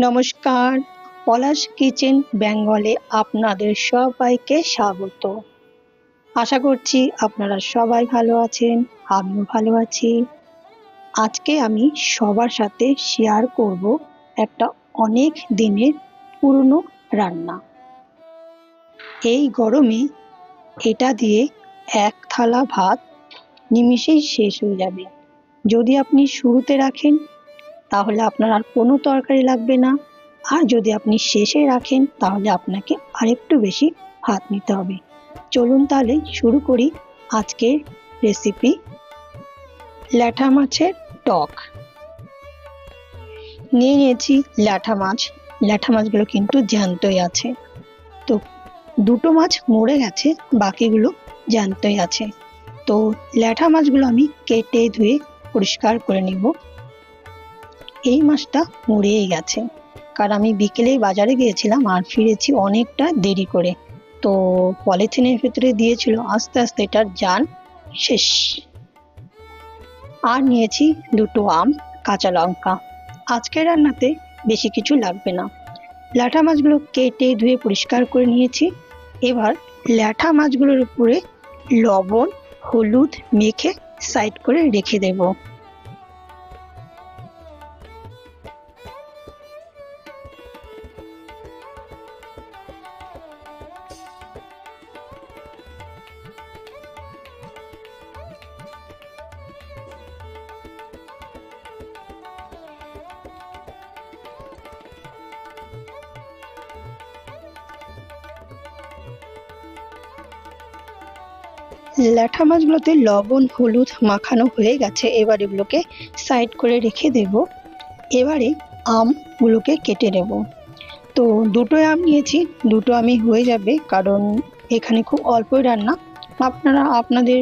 নমস্কার, পলাশ কিচেন বেঙ্গলে আপনাদের সবাইকে স্বাগত। আশা করছি আপনারা সবাই ভালো আছেন, আমিও ভালো আছি। আজকে আমি সবার সাথে শেয়ার করব একটা অনেক দিনের পুরনো রান্না। এই গরমে এটা দিয়ে এক থালা ভাত নিমিষেই শেষ হয়ে যাবে। যদি আপনি শুরুতে রাখেন তাহলে আপনার আর কোনো তরকারি লাগবে না, আর যদি আপনি শেষে রাখেন তাহলে আপনাকে আরেকটু বেশি ভাত নিতে হবে। চলুন তাহলে শুরু করি আজকের রেসিপি, ল্যাঠা মাছের টক। নিয়ে নিয়েছি ল্যাঠা মাছ। ল্যাঠা মাছগুলো কিন্তু জ্যান্তই আছে, তো দুটো মাছ মরে গেছে, বাকিগুলো জ্যান্তই আছে। তো ল্যাঠা মাছগুলো আমি কেটে ধুয়ে পরিষ্কার করে নিব। এই মাছটা মরেই গেছে, কারণ আমি বিকেলেই বাজারে গিয়েছিলাম আর ফিরেছি অনেকটা দেরি করে, তো পলিথিনের ভেতরে দিয়েছিল, আস্তে আস্তে এটার জান শেষ। আর নিয়েছি দুটো আম, কাঁচা লঙ্কা। আজকের রান্নাতে বেশি কিছু লাগবে না। ল্যাঠা মাছগুলো কেটে ধুয়ে পরিষ্কার করে নিয়েছি। এবার ল্যাঠা মাছগুলোর উপরে লবণ হলুদ মেখে সাইড করে রেখে দেব। ল্যাঠা মাছগুলোতে লবণ হলুদ মাখানো হয়ে গেছে, এবার এগুলোকে সাইড করে রেখে দেব। এবারে আমগুলোকে কেটে নেব। তো দুটো আম নিয়েছি, দুটো আমই হয়ে যাবে, কারণ এখানে খুব অল্পই রান্না। আপনারা আপনাদের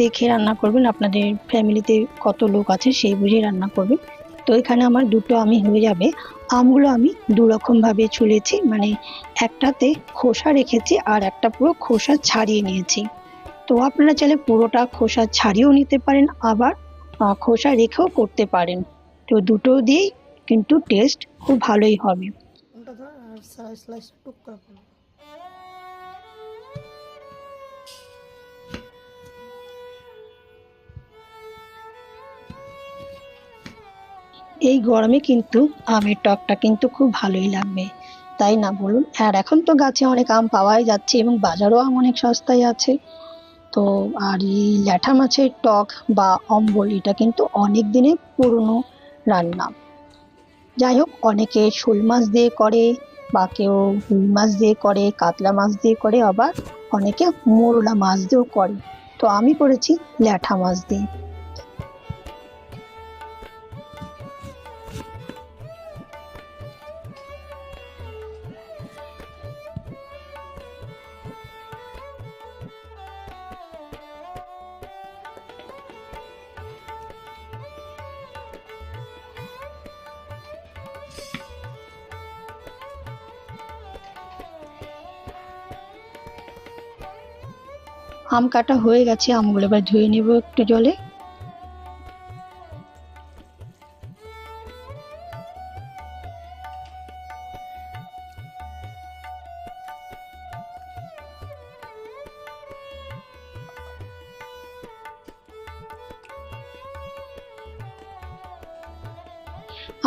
দেখে রান্না করবেন, আপনাদের ফ্যামিলিতে কত লোক আছে সেই বুঝে রান্না করবেন। তো এখানে আমার দুটো আমই হয়ে যাবে। আমগুলো আমি দুরকমভাবে ছুলেছি, মানে একটাতে খোসা রেখেছি আর একটা পুরো খোসা ছাড়িয়ে নিয়েছি। তো আপনারা চাইলে পুরোটা খোসা ছাড়িয়েও নিতে পারেন, আবার খোসা রেখেও করতে পারেন। তো দুটো দিয়েই কিন্তু টেস্ট খুব ভালোই হবে। এই গরমে কিন্তু আমের টকটা কিন্তু খুব ভালোই লাগবে, তাই না বলুন? আর এখন তো গাছে অনেক আম পাওয়াই যাচ্ছে এবং বাজারেও আম অনেক সস্তায় আছে। তো আর এই ল্যাঠা মাছের টক বা অম্বল, এটা কিন্তু অনেক দিনের পুরনো রান্না। যাই হোক, অনেকে শোল মাছ দিয়ে করে, বা কেউ রুই মাছ দিয়ে করে, কাতলা মাছ দিয়ে করে, আবার অনেকে মোরলা মাছ দিয়েও করে। তো আমি করেছি ল্যাঠা মাছ দিয়ে। আম কাটা হয়ে গেছে, আমগুলো এবার ধুয়ে নেব একটু জলে।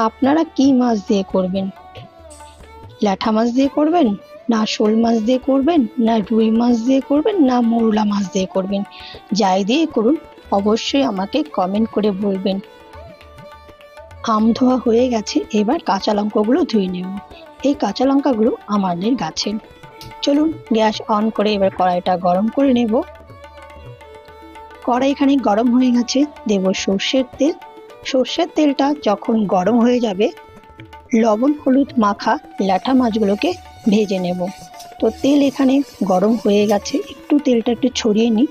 আপনারা কি মাছ দিয়ে করবেন? ল্যাঠা মাছ দিয়ে করবেন, না শোল মাছ দিয়ে করবেন, না রুই মাছ দিয়ে করবেন, না মোরলা মাছ দিয়ে করবেন? যাই দিয়ে করুন অবশ্যই আমাকে কমেন্ট করে বলবেন। আম ধোয়া হয়ে গেছে, এবার কাঁচা লঙ্কাগুলো ধুয়ে নেব। এই কাঁচা লঙ্কাগুলো আমাদের গাছের। চলুন গ্যাস অন করে এবার কড়াইটা গরম করে নেব। কড়াই এখানে গরম হয়ে গেছে, দেব সর্ষের তেল। সর্ষের তেলটা যখন গরম হয়ে যাবে, লবণ হলুদ মাখা ল্যাঠা মাছগুলোকে ভেজে নেব। তো তেল এখানে গরম হয়ে গেছে, একটু তেলটা একটু ছড়িয়ে নিই।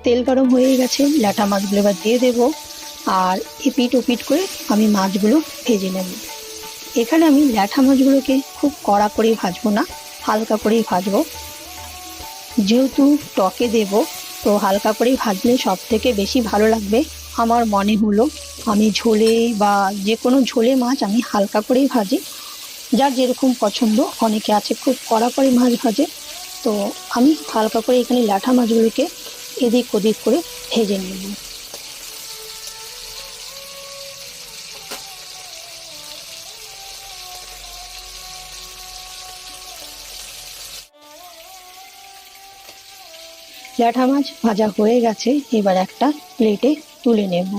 তেল গরম হয়ে গেছে, ল্যাঠা মাছগুলো এবার দিয়ে দেব, আর এপিট ওপিট করে আমি মাছগুলো ভেজে নেব। এখানে আমি ল্যাঠা মাছগুলোকে খুব কড়া করে ভাজবো না, হালকা করেই ভাজবো। যেহেতু টকে দেব, তো হালকা করেই ভাজলে সব থেকে বেশি ভালো লাগবে। আমার মনে হলো আমি ঝোলে বা যে কোনো ঝোলে মাছ আমি হালকা করেই ভাজি, যার যেরকম পছন্দ। অনেকে আছে খুব কড়া করে মাছ ভাজে, তো আমি হালকা করে এখানে ল্যাঠা মাছগুলোকে এদিক ওদিক করে ভেজে নেব। ল্যাঠা মাছ ভাজা হয়ে গেছে, এবার একটা প্লেটে তুলে নেব।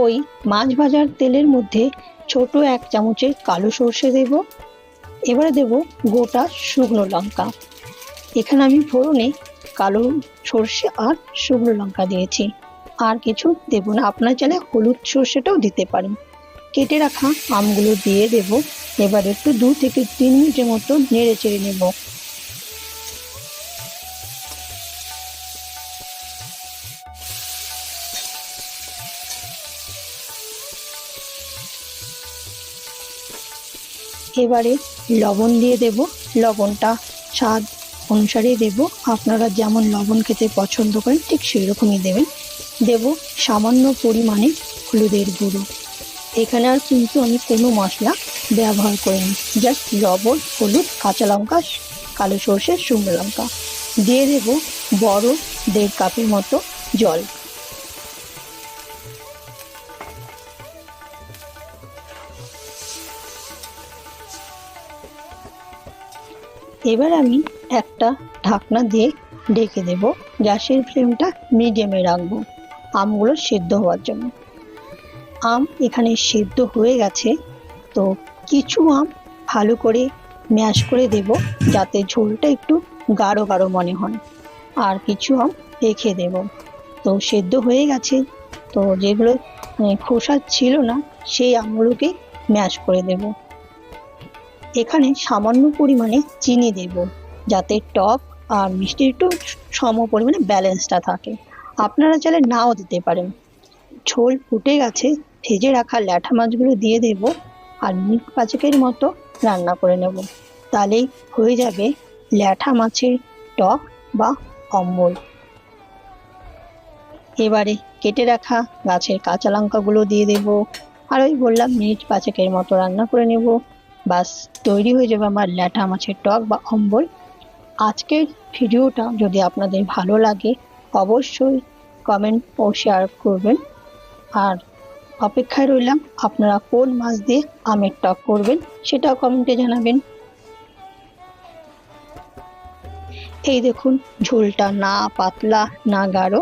ওই মাছ ভাজার তেলের মধ্যে ছোট 1 চামচের কালো সর্ষে দেব। এবারে দেব গোটা শুকনো লঙ্কা। এখানে আমি ফোড়নে কালো সর্ষে আর শুকনো লঙ্কা দিয়েছি, আর কিছু দেব না। আপনার চাইলে হলুদ সর্ষেটাও দিতে পারেন। কেটে রাখা আমগুলো দিয়ে দেব। এবার একটু 2 থেকে 3 মিনিটের মতো নেড়ে চেড়ে নেব। এবারে লবণ দিয়ে দেব। লবণটা স্বাদ অনুসারে দেব, আপনারা যেমন লবণ খেতে পছন্দ করেন ঠিক সেই রকমই দেবেন। দেব সামান্য পরিমাণে হলুদের গুঁড়ো। এখানে আর কিন্তু আমি কোনো মশলা ব্যবহার করিনি, জাস্ট লবণ, হলুদ, কাঁচা লঙ্কা, কালো সর্ষে, শুকনো লঙ্কা দিয়ে দেব বড় 1.5 কাপের মতো জল। এবার আমি একটা ঢাকনা দিয়ে ঢেকে দেব। গ্যাসের ফ্লেমটা মিডিয়ামে রাখবো আমগুলো সেদ্ধ হওয়ার জন্য। আম এখানে সেদ্ধ হয়ে গেছে, তো কিছু আম ভালো করে ম্যাশ করে দেব যাতে ঝোলটা একটু গাঢ় গাঢ় মনে হয়, আর কিছু আম রেখে দেব। তো সেদ্ধ হয়ে গেছে, তো যেগুলো খোসা ছিল না সেই আমগুলোকে ম্যাশ করে দেব। এখানে সামান্য পরিমাণে চিনি দেব যাতে টক আর মিষ্টি একটু সম পরিমাণে ব্যালেন্সটা থাকে। আপনারা চাইলে নাও দিতে পারেন। ঝোল ফুটে গেছে, ভেজে রাখা ল্যাঠা মাছগুলো দিয়ে দেব আর মিনিট 5 মতো রান্না করে নেব। তাহলেই হয়ে যাবে ল্যাঠা মাছের টক বা অম্বল। এবারে কেটে রাখা গাছের কাঁচা লঙ্কাগুলো দিয়ে দেব, আর ওই বললাম মিনিট 5 মতো রান্না করে নেব। বাস তৈরি হয়ে যাবে আমার ল্যাঠা মাছের টক বা অম্বল। আজকের ভিডিওটা যদি আপনাদের ভালো লাগে অবশ্যই কমেন্ট ও শেয়ার করবেন, আর অপেক্ষায় রইলাম আপনারা কোন মাছ দিয়ে আমের টক করবেন সেটাও কমেন্টে জানাবেন। এই দেখুন ঝোলটা না পাতলা না গাঢ়,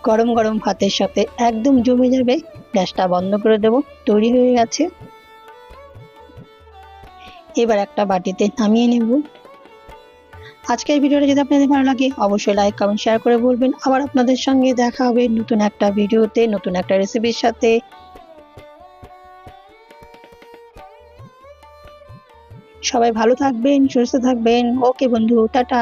গরম গরম ভাতের সাথে একদম জমে যাবে। গ্যাসটা বন্ধ করে দেব, তৈরি হয়ে গেছে। এবার একটা বাটিতে নামিয়ে নেব। আজকের ভিডিওটা যদি আপনাদের ভালো লাগে অবশ্যই লাইক কমেন্ট শেয়ার করে বলবেন। আবার আপনাদের সঙ্গে দেখা হবে নতুন একটা ভিডিওতে, নতুন একটা রেসিপির সাথে। সবাই ভালো থাকবেন, সুস্থ থাকবেন। ওকে বন্ধু, টাটা।